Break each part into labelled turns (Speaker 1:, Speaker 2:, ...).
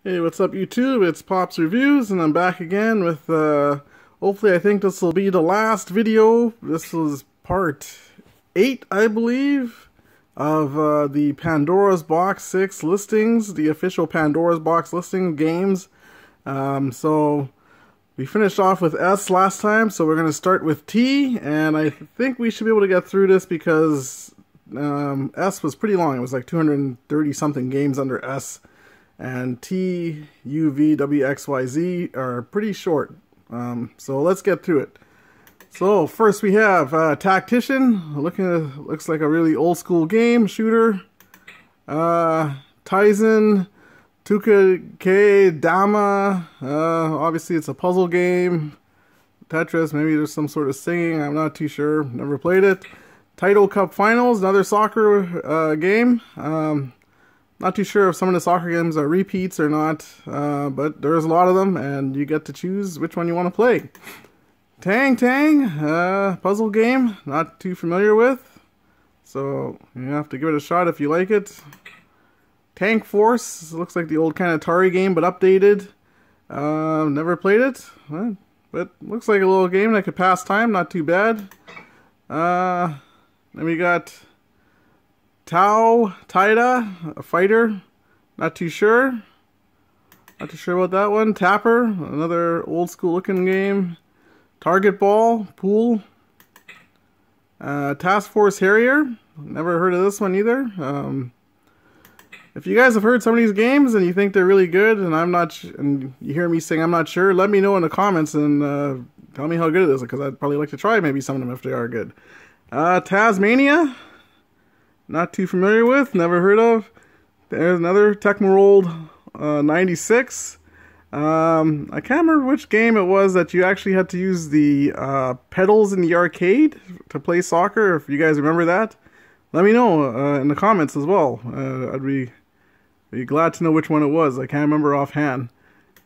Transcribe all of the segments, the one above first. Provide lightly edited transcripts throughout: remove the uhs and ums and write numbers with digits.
Speaker 1: Hey, what's up YouTube? It's Pops Reviews, and I'm back again with, hopefully I think this will be the last video. This was part 8, I believe, of the Pandora's Box 6 listings, the official Pandora's Box listing games. So we finished off with S last time, so we're going to start with T, and I think we should be able to get through this because S was pretty long. It was like 230 something games under S. And T, U, V, W, X, Y, Z are pretty short. So let's get through it. So first we have Tactician. Looks like a really old school game shooter. Tizen, Tuka Dama. Obviously it's a puzzle game. Tetris. Maybe there's some sort of singing. I'm not too sure. Never played it. Title Cup Finals. Another soccer game. Not too sure if some of the soccer games are repeats or not, but there's a lot of them, and you get to choose which one you want to play. Tang Tang, puzzle game, not too familiar with, so you have to give it a shot if you like it. Tank Force, looks like the old kind of Atari game, but updated. Never played it, but looks like a little game that could pass time, not too bad. Then we got Taida, a fighter, not too sure. Not too sure about that one. Tapper, another old school looking game. Target Ball, pool. Task Force Harrier, never heard of this one either. If you guys have heard some of these games and you think they're really good, and and you hear me saying I'm not sure, let me know in the comments and tell me how good it is, because I'd probably like to try maybe some of them if they are good. Tasmania. Not too familiar with, never heard of. There's another Tecmo 96. I can't remember which game it was that you actually had to use the pedals in the arcade to play soccer. If you guys remember that, let me know in the comments as well. I'd be glad to know which one it was. I can't remember offhand.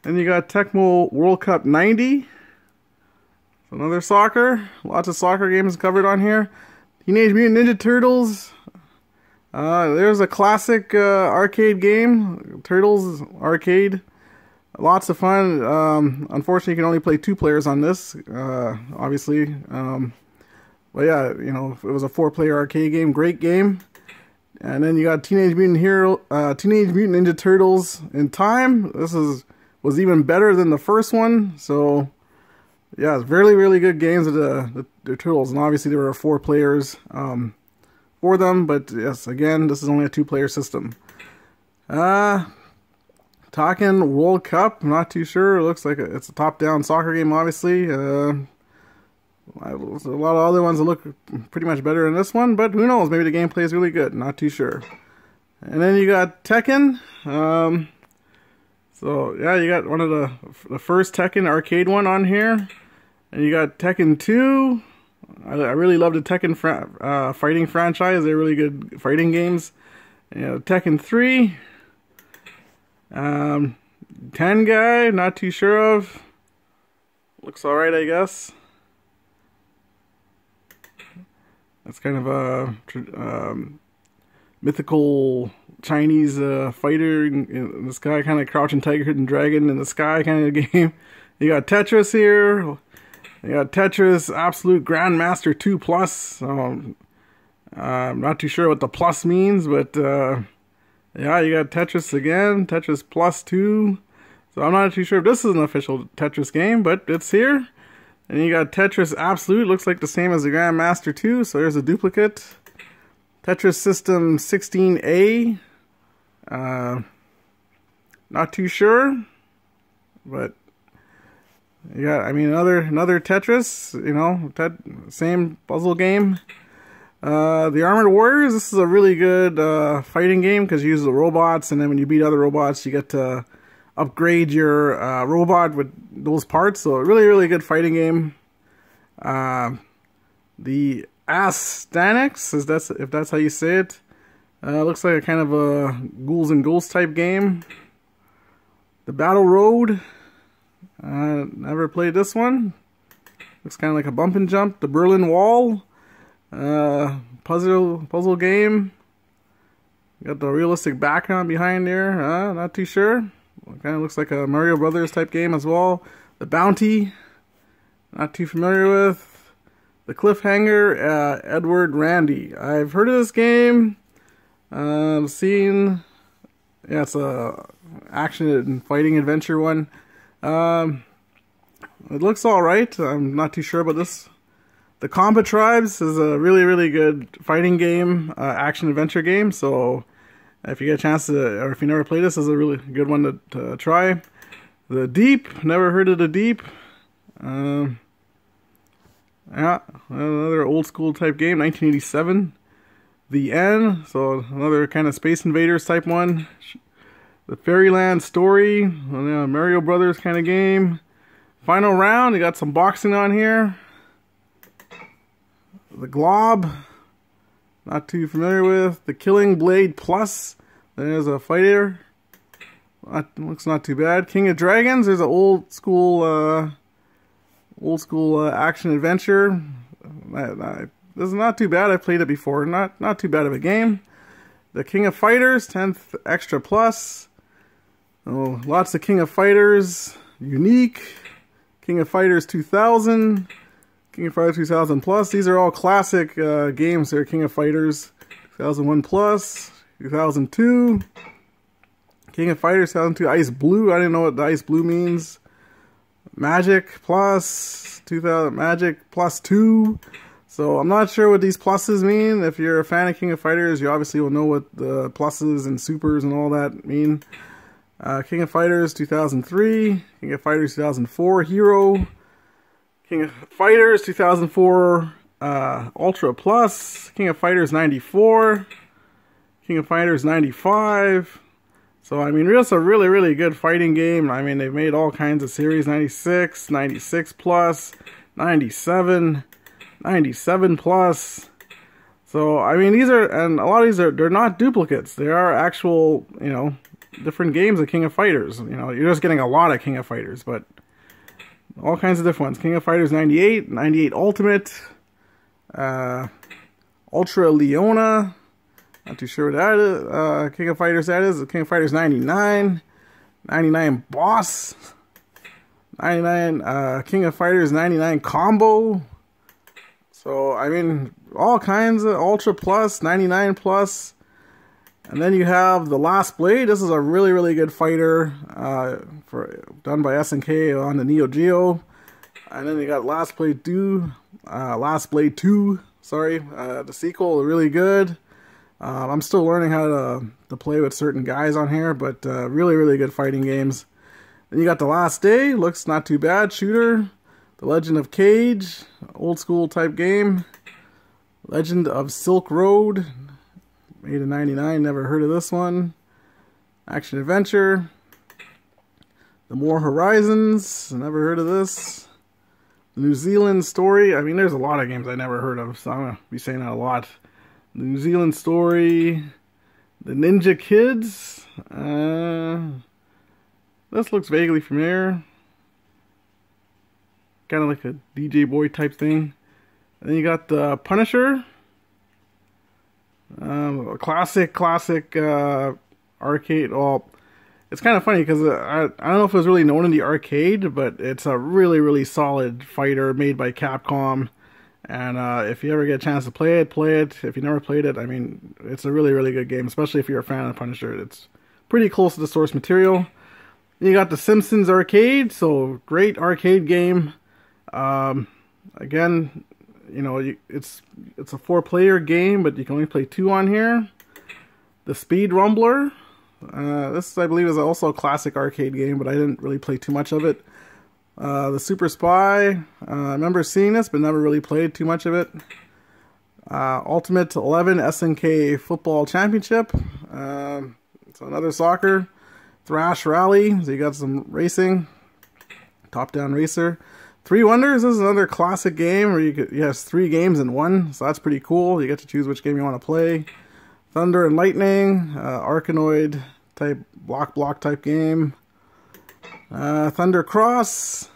Speaker 1: Then you got Tecmo World Cup 90. Another soccer. Lots of soccer games covered on here. Teenage Mutant Ninja Turtles. There's a classic arcade game, Turtles Arcade. Lots of fun. Unfortunately, you can only play 2 players on this, obviously. But yeah, you know, it was a 4-player arcade game, great game. And then you got Teenage Mutant Ninja Turtles in Time. This was even better than the first one. So yeah, it's really good games of the Turtles, and obviously there were 4 players. For them, but yes, again, this is only a 2-player system. Talking World Cup, I'm not too sure. It looks like it's a top-down soccer game, obviously. There's a lot of other ones that look pretty much better than this one, but who knows? Maybe the gameplay is really good. Not too sure. And then you got Tekken. So yeah, you got one of the first Tekken arcade one on here, and you got Tekken 2. I really love the Tekken fighting franchise. They're really good fighting games. You know, Tekken 3. Tengai, not too sure of. Looks alright, I guess. That's kind of a mythical Chinese fighter in the sky, kind of Crouching Tiger, Hidden Dragon in the sky kind of game. You got Tetris here. You got Tetris Absolute Grandmaster 2 Plus. I'm not too sure what the plus means, but yeah, you got Tetris again, Tetris Plus 2. So I'm not too sure if this is an official Tetris game, but it's here. And you got Tetris Absolute, looks like the same as the Grandmaster 2, so there's a duplicate. Tetris System 16A. Not too sure, but yeah, I mean another Tetris, you know, same puzzle game. The Armored Warriors, this is a really good fighting game because you use the robots, and then when you beat other robots, you get to upgrade your robot with those parts. So really good fighting game. The Astanix, if that's how you say it. Looks like a kind of a Ghouls and Ghosts type game. The Battle Road. Never played this one. Looks kind of like a bump and jump. The Berlin Wall. Puzzle game. Got the realistic background behind there. Not too sure. Kind of looks like a Mario Brothers type game as well. The Bounty, not too familiar with. The Cliffhanger, Edward Randy. I've heard of this game. Seen. Yeah, it's a action and fighting adventure one. It looks alright. I'm not too sure about this. The Combat Tribes is a really good fighting game, action adventure game. So if you get a chance to, or if you never played this, is a really good one to try. The Deep, never heard of The Deep. Yeah, another old school type game, 1987. The End, so another kind of Space Invaders type one. The Fairyland Story, Mario Brothers kind of game. Final Round, you got some boxing on here. The Glob, not too familiar with. The Killing Blade Plus, there's a fighter. Looks not too bad. King of Dragons, there's an old school action adventure. This is not too bad. I played it before. Not too bad of a game. The King of Fighters, 10th Extra Plus. Oh, lots of King of Fighters. Unique. King of Fighters 2000. King of Fighters 2000 Plus. These are all classic games here. King of Fighters 2001 Plus. 2002. King of Fighters 2002. Ice Blue. I didn't know what the Ice Blue means. Magic Plus. 2000 Magic Plus 2. So I'm not sure what these pluses mean. If you're a fan of King of Fighters, you obviously will know what the pluses and supers and all that mean. King of Fighters 2003, King of Fighters 2004 Hero, King of Fighters 2004 Ultra Plus, King of Fighters 94, King of Fighters 95. So I mean, it's a really good fighting game. I mean, they've made all kinds of series: 96, 96 Plus, 97. 97 Plus. So I mean, these are, and a lot of these they're not duplicates. They are actual, different games of King of Fighters. You're just getting a lot of King of Fighters, but all kinds of different ones. King of Fighters 98, 98 Ultimate, Ultra Leona. Not too sure what that is. King of Fighters that is. King of Fighters 99, 99 Boss, 99 King of Fighters 99 Combo. So, I mean, all kinds of Ultra Plus, 99 Plus. And then you have The Last Blade. This is a really good fighter done by SNK on the Neo Geo. And then you got Last Blade 2, sorry. The sequel, really good. I'm still learning how to play with certain guys on here, but really good fighting games. Then you got The Last Day. Looks not too bad. Shooter. The Legend of Cage, old school type game. Legend of Silk Road, made in 99, never heard of this one. Action Adventure. The More Horizons, never heard of this. The New Zealand Story, I mean, there's a lot of games I never heard of, so I'm going to be saying that a lot. The New Zealand Story. The Ninja Kids. This looks vaguely familiar. Kind of like a DJ Boy type thing. And then you got the Punisher. Classic arcade. Well, it's kind of funny because I don't know if it was really known in the arcade, but it's a really solid fighter made by Capcom. And if you ever get a chance to play it, play it. If you never played it, I mean, it's a really good game, especially if you're a fan of Punisher. It's pretty close to the source material. You got the Simpsons arcade, so great arcade game. Again, it's a 4-player game, but you can only play 2 on here. The Speed Rumbler. This, I believe, is also a classic arcade game, but I didn't really play too much of it. The Super Spy. I remember seeing this, but never really played too much of it. Ultimate 11 SNK Football Championship. So another soccer. Thrash Rally. So you got some racing. Top-down racer. 3 Wonders. This is another classic game where you have 3 games in one. So that's pretty cool. You get to choose which game you want to play. Thunder and Lightning. Arkanoid type block type game. Thunder Cross.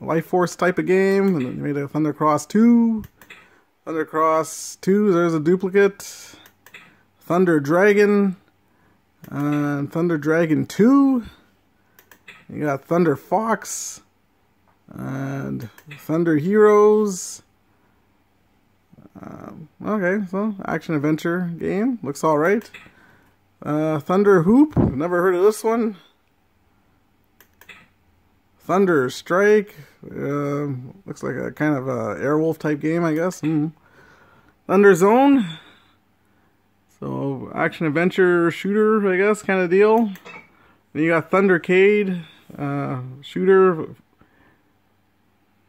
Speaker 1: Life Force type of game. And then you made a Thunder Cross 2. Thunder Cross 2. There's a duplicate. Thunder Dragon. Thunder Dragon 2. You got Thunder Fox and Thunder Heroes. Okay, so action adventure game. Looks alright. Thunder Hoop. Never heard of this one. Thunder Strike. Looks like a kind of a Airwolf type game, I guess. Thunder Zone. So action adventure shooter, I guess, kind of deal. Then you got Thundercade. Shooter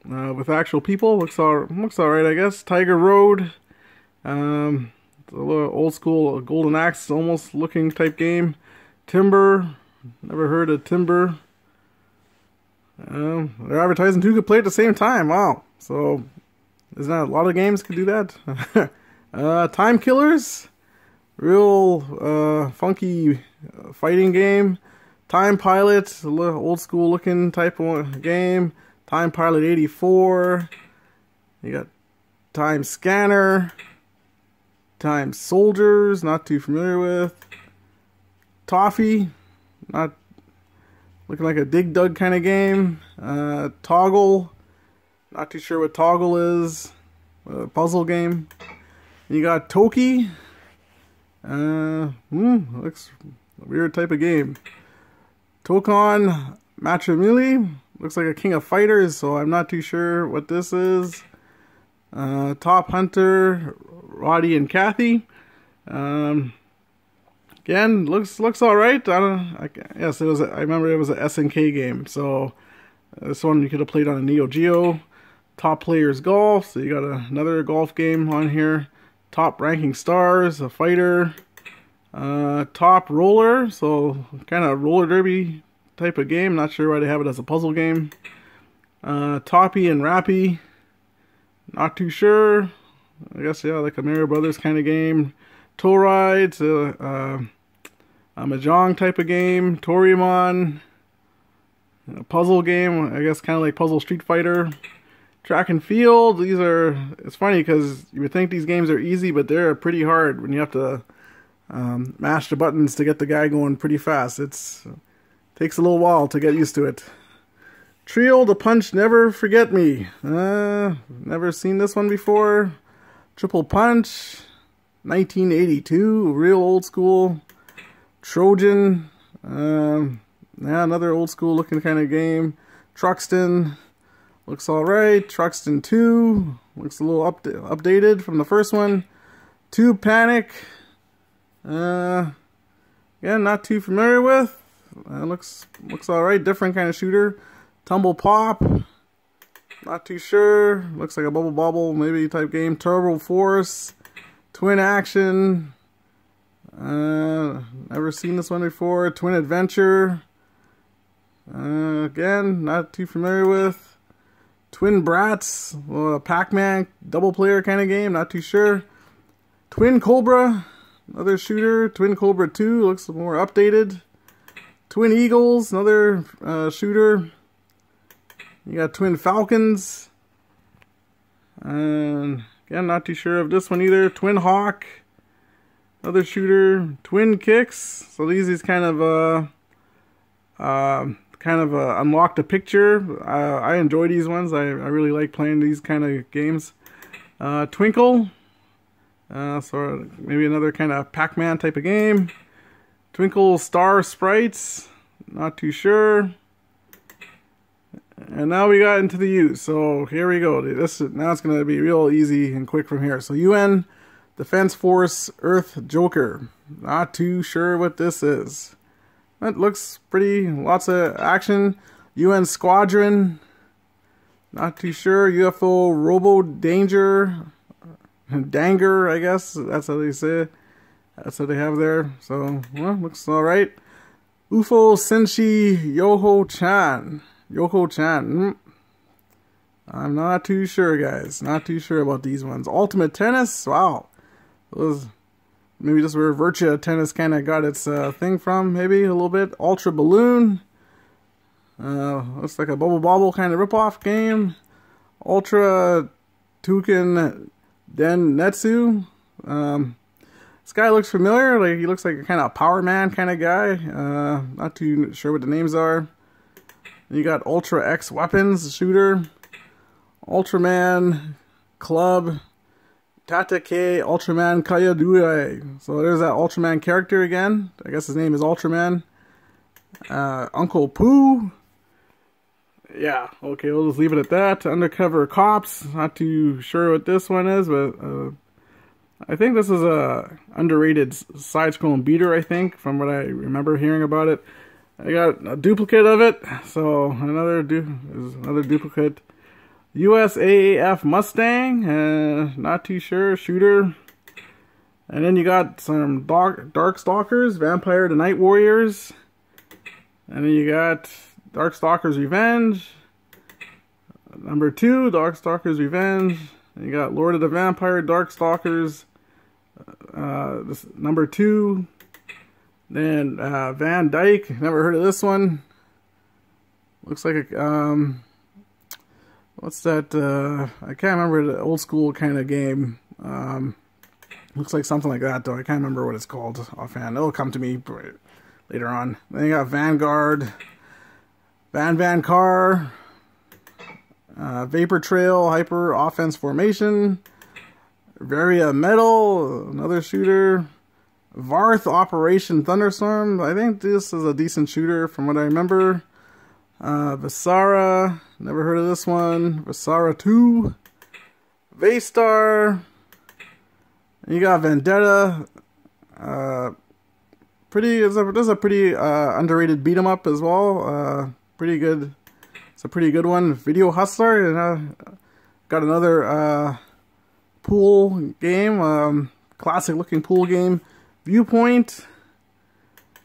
Speaker 1: with actual people. Looks alright, I guess. Tiger Road. It's a little old school Golden Axe almost looking type game. Timber. Never heard of Timber. They're advertising two could play at the same time. Wow. So isn't that a lot of games could do that? Time Killers. Real funky fighting game. Time Pilot, a little old school looking type of game. Time Pilot 84. You got Time Scanner. Time Soldiers, not too familiar with. Toffee, not looking like a Dig Dug kind of game. Toggle, not too sure what Toggle is. Puzzle game. You got Toki. Looks a weird type of game. Tokon Matrimili, looks like a King of Fighters, so I'm not too sure what this is. Top Hunter, Roddy and Kathy. Again, looks all right. Yes, it was. I remember it was a SNK game. So this one you could have played on a Neo Geo. Top Players Golf. So you got another golf game on here. Top Ranking Stars, a fighter. Top Roller. So kind of roller derby type of game. Not sure why they have it as a puzzle game. Toppy and Rappy. Not too sure. I guess, yeah, like a Mario Brothers kind of game. Tow Rides, a Mahjong type of game. Toryumon, a puzzle game, I guess kind of like Puzzle Street Fighter. Track and Field, these are, it's funny because you would think these games are easy, but they're pretty hard when you have to mash the buttons to get the guy going pretty fast. Takes a little while to get used to it. Trio to Punch Never Forget Me. Never seen this one before. Triple Punch, 1982, real old school. Trojan, yeah, another old school looking kind of game. Truxton, looks alright. Truxton 2, looks a little updated from the first one. Tube Panic, again, not too familiar with. Looks alright, different kind of shooter. Tumble Pop, not too sure. Looks like a Bubble Bobble maybe type game. Turbo Force, Twin Action. Never seen this one before. Twin Adventure. Again, not too familiar with. Twin Brats, Pac-Man double player kind of game. Not too sure. Twin Cobra, another shooter. Twin Cobra 2 looks more updated. Twin Eagles, another shooter. You got Twin Falcons. And again, not too sure of this one either. Twin Hawk, another shooter. Twin Kicks. So these is kind of unlocked a picture. I enjoy these ones. I really like playing these kind of games. Twinkle. So maybe another kind of Pac-Man type of game. Twinkle Star Sprites. Not too sure. And now we got into the U. So here we go. Now it's going to be real easy and quick from here. So UN Defense Force Earth Joker. Not too sure what this is. It looks pretty. Lots of action. UN Squadron. Not too sure. UFO Robo Danger. Danger, I guess. That's how they say it. That's what they have there. So, well, looks alright. UFO Senshi Yoho-chan. Yoko-chan. I'm not too sure, guys. Not too sure about these ones. Ultimate Tennis. Wow. Those, maybe just where Virtua Tennis kind of got its thing from. Maybe a little bit. Ultra Balloon. Looks like a Bubble Bobble kind of ripoff game. Ultra Touken Denetsu. This guy looks familiar. Like he looks like a kind of Power Man kind of guy. Not too sure what the names are. You got Ultra X Weapons shooter, Ultraman Club, Tatake Ultraman Kayadue. So there's that Ultraman character again. I guess his name is Ultraman. Uncle Pooh. Yeah, okay, we'll just leave it at that. Undercover Cops. Not too sure what this one is, but I think this is a underrated side-scrolling beater, I think, from what I remember hearing about it. I got a duplicate of it, so another duplicate. USAAF Mustang, not too sure, shooter. And then you got some Darkstalkers, Vampire the Night Warriors. And then you got Darkstalkers Revenge. Number 2, Darkstalkers Revenge. And you got Lord of the Vampire Darkstalkers. This number 2. Then Van Dyke. Never heard of this one. Looks like a what's that? I can't remember, the old school kind of game. Looks like something like that though. I can't remember what it's called offhand. It'll come to me later on. Then you got Vanguard, Van Car, Vapor Trail, Hyper Offense Formation, Varia Metal, another shooter, Varth Operation Thunderstorm. I think this is a decent shooter from what I remember. Visara, never heard of this one. Visara 2, Vaystar. You got Vendetta. This is a pretty underrated beat 'em up as well. Pretty good. It's a pretty good one. Video Hustler. Got another pool game. Classic looking pool game. Viewpoint.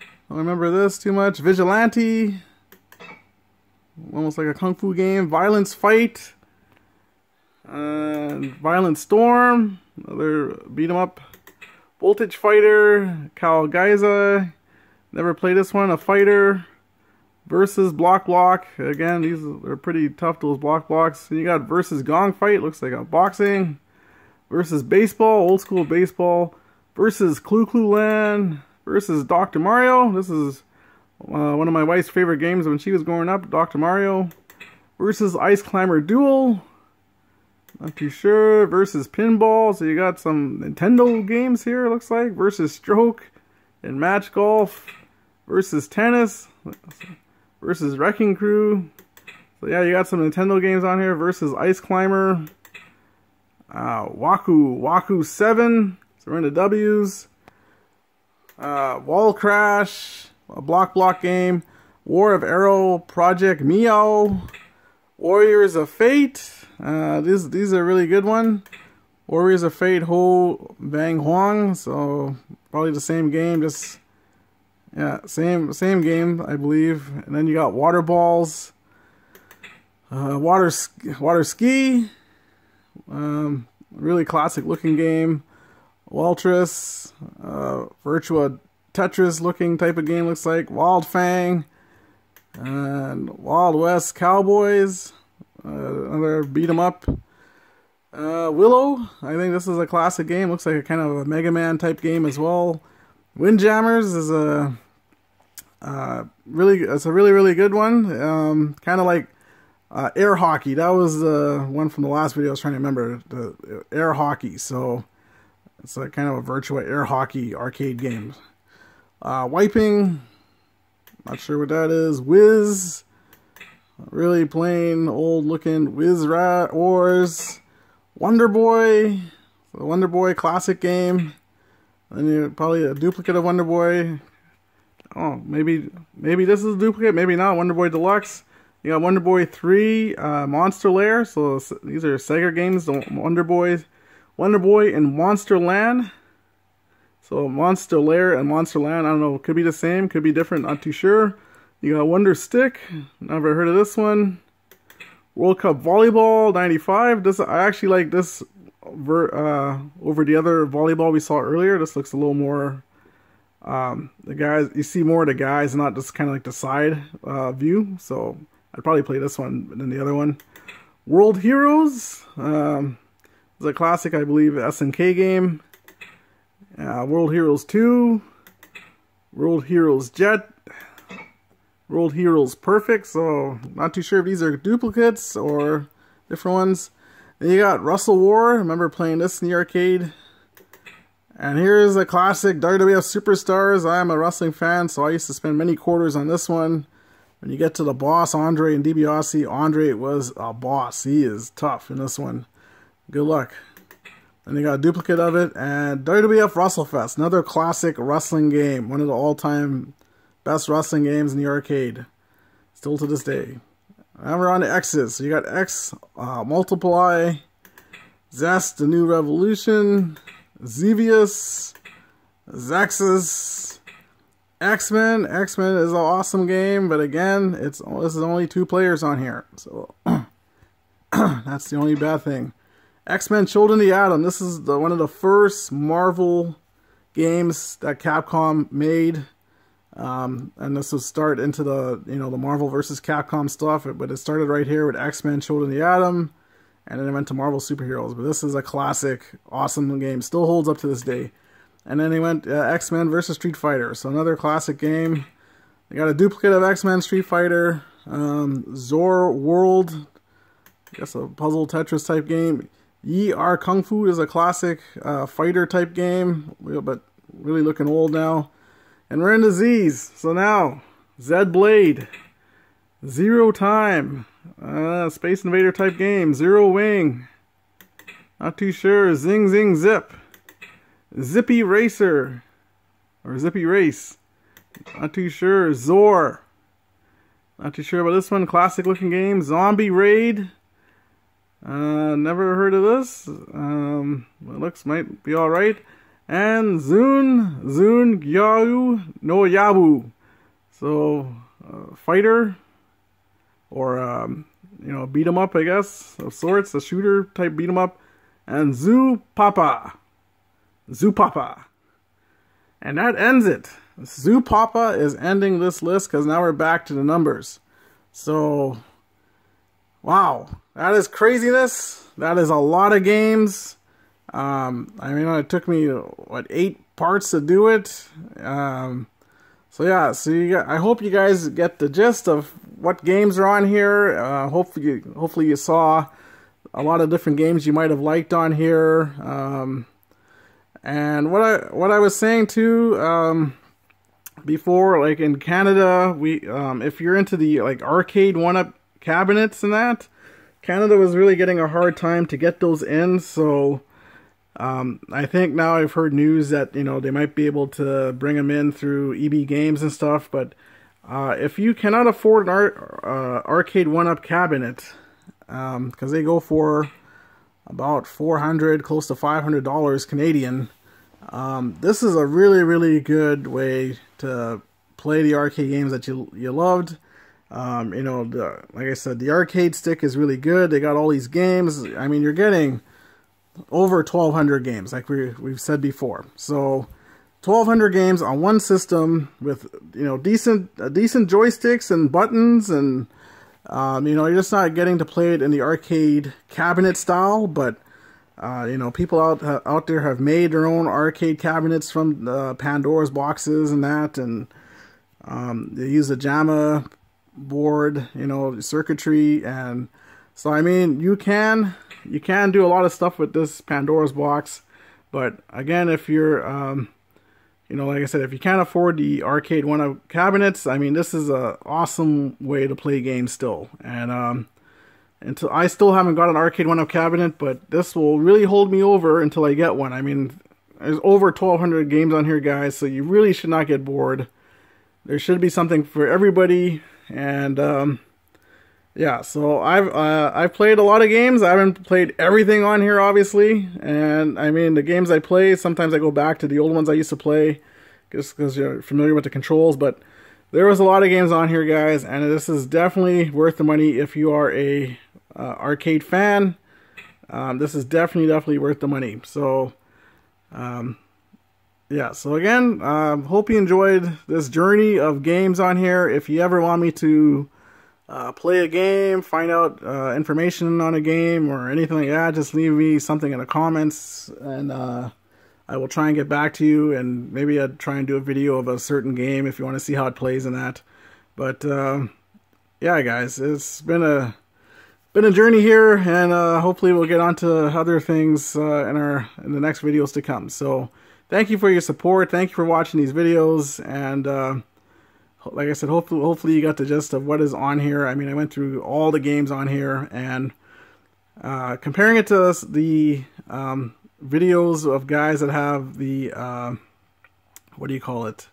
Speaker 1: I don't remember this too much. Vigilante. Almost like a kung fu game. Violence Fight. Violent Storm. Another beat 'em up. Voltage Fighter. Cal Gaiza. Never played this one. A Fighter. Versus Block. Again, these are pretty tough, those blocks. And you got Versus Gong Fight. Looks like a boxing. Versus Baseball. Old school baseball. Versus Clue Land. Versus Dr. Mario. This is one of my wife's favorite games when she was growing up, Dr. Mario. Versus Ice Climber Duel. Not too sure. Versus Pinball. So you got some Nintendo games here, it looks like. Versus Stroke and Match Golf. Versus Tennis. Versus Wrecking Crew. So yeah, you got some Nintendo games on here. Versus Ice Climber. Waku 7. So we're into W's. Wall Crash. A block game. War of Arrow, Project Meow, Warriors of Fate. These are a really good one. Warriors of Fate, Ho Bang Huang. So probably the same game, just yeah, same game, I believe. And then you got Water Balls, Water Ski. Really classic looking game. Waltris, Virtua Tetris looking type of game, looks like. Wild Fang and Wild West Cowboys, another beat 'em up. Willow, I think this is a classic game, looks like a kind of a Mega Man type game as well. Windjammers is a really good one. Kind of like air hockey. That was the one from the last video I was trying to remember, the air hockey. So it's a kind of a Virtua air hockey arcade game. Wiping, not sure what that is. Whiz, really plain old looking Whiz Rat Wars. Wonder Boy, the Wonder Boy classic game. And you're probably a duplicate of Wonder Boy. Oh, maybe this is a duplicate, maybe not. Wonder Boy Deluxe. You got Wonder Boy 3, Monster Lair. So these are Sega games. The Wonder Boy and Monster Land. So Monster Lair and Monster Land, I don't know, could be the same, could be different, not too sure. You got Wonder Stick, never heard of this one. World Cup Volleyball 95. I actually like this over the other volleyball we saw earlier. This looks a little more, the guys, you see more of the guys, not just kind of like the side view. So I'd probably play this one than the other one. World Heroes, it's a classic, I believe, SNK game. World Heroes 2, World Heroes Jet, World Heroes Perfect, so not too sure if these are duplicates or different ones. Then you got Wrestle War. I remember playing this in the arcade. And here's a classic WWF Superstars. I am a wrestling fan, so I used to spend many quarters on this one. When you get to the boss, Andre and DiBiase, Andre was a boss. He is tough in this one. Good luck. Then you got a duplicate of it. And WWF WrestleFest, another classic wrestling game. One of the all-time best wrestling games in the arcade. Still to this day. Now we're on to X's. So you got X, Multiply, Zest, The New Revolution, Xevious, Zexus, X-Men. X-Men is an awesome game, but again, this is only 2 players on here. So that's the only bad thing. X-Men Children of the Atom. This is one of the first Marvel games that Capcom made. And this will start into the, the Marvel versus Capcom stuff, but it started right here with X-Men Children of the Atom, and then it went to Marvel Superheroes. But this is a classic, awesome game, still holds up to this day. And then they went X-Men versus Street Fighter, so another classic game. They got a duplicate of X-Men Street Fighter, Zor World, I guess a puzzle Tetris type game. Yi Are Kung Fu is a classic fighter type game, but really looking old now. And we're into Z's. So now, Zed Blade, Zero Time, Space Invader type game, Zero Wing, not too sure, Zing Zing Zip, Zippy Racer, or Zippy Race, not too sure, Zor, not too sure about this one, classic looking game, Zombie Raid, never heard of this, it looks might be alright. And Zun Gyaru no Yabu. So, fighter, or, beat 'em up, I guess, of sorts, a shooter type beat 'em up. And Zoo Papa. And that ends it. Zoo Papa is ending this list because now we're back to the numbers. So, wow, that is craziness. That is a lot of games. I mean, it took me, 8 parts to do it. So yeah, I hope you guys get the gist of what games are on here. Hopefully you saw a lot of different games you might have liked on here. And what I was saying too, before, like in Canada, if you're into the arcade one-up cabinets and that, Canada was really getting a hard time to get those in, so I think now I've heard news that, they might be able to bring them in through EB Games and stuff, but if you cannot afford an arcade one-up cabinet, because they go for about $400, close to $500 Canadian, this is a really, really good way to play the arcade games that you loved. Like I said, the arcade stick is really good. They got all these games. I mean, you're getting over 1,200 games, like we've said before. So 1,200 games on one system with decent joysticks and buttons, and you're just not getting to play it in the arcade cabinet style, but people out there have made their own arcade cabinets from Pandora's boxes and that, and they use the JAMA board, circuitry, and so I mean you can do a lot of stuff with this Pandora's box. But again, if you're like I said, if you can't afford the arcade one-up cabinets, I mean, this is a awesome way to play games still. And until I still haven't got an arcade one-up cabinet, but this will really hold me over until I get one. I mean, there's over 1,200 games on here, guys, so you really should not get bored. There should be something for everybody. And yeah, so I've played a lot of games. I haven't played everything on here, obviously. And I mean, the games I play, sometimes I go back to the old ones I used to play, just because you're familiar with the controls. But there was a lot of games on here, guys, and this is definitely worth the money if you are a arcade fan. This is definitely worth the money. So yeah, so again, hope you enjoyed this journey of games on here. If you ever want me to play a game, find out information on a game or anything like that, just leave me something in the comments, and I will try and get back to you, and maybe I'd try and do a video of a certain game if you want to see how it plays and that. But yeah, guys, it's been a journey here, and hopefully we'll get on to other things in the next videos to come. So thank you for your support. Thank you for watching these videos, and like I said, hopefully you got the gist of what is on here. I mean, I went through all the games on here, and comparing it to the videos of guys that have the what do you call it?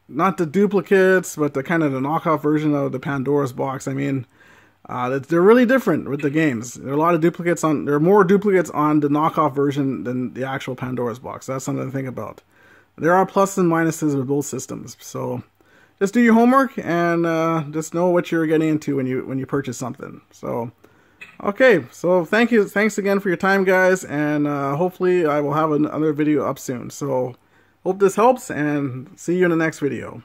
Speaker 1: Not the duplicates, but the kind of the knockoff version of the Pandora's box. I mean, they're really different with the games. There are a lot of duplicates on. There are more duplicates on the knockoff version than the actual Pandora's box. That's something to think about. There are pluses and minuses with both systems. So just do your homework and just know what you're getting into when you purchase something. So okay, so thanks again for your time, guys, and hopefully I will have another video up soon. So hope this helps, and see you in the next video.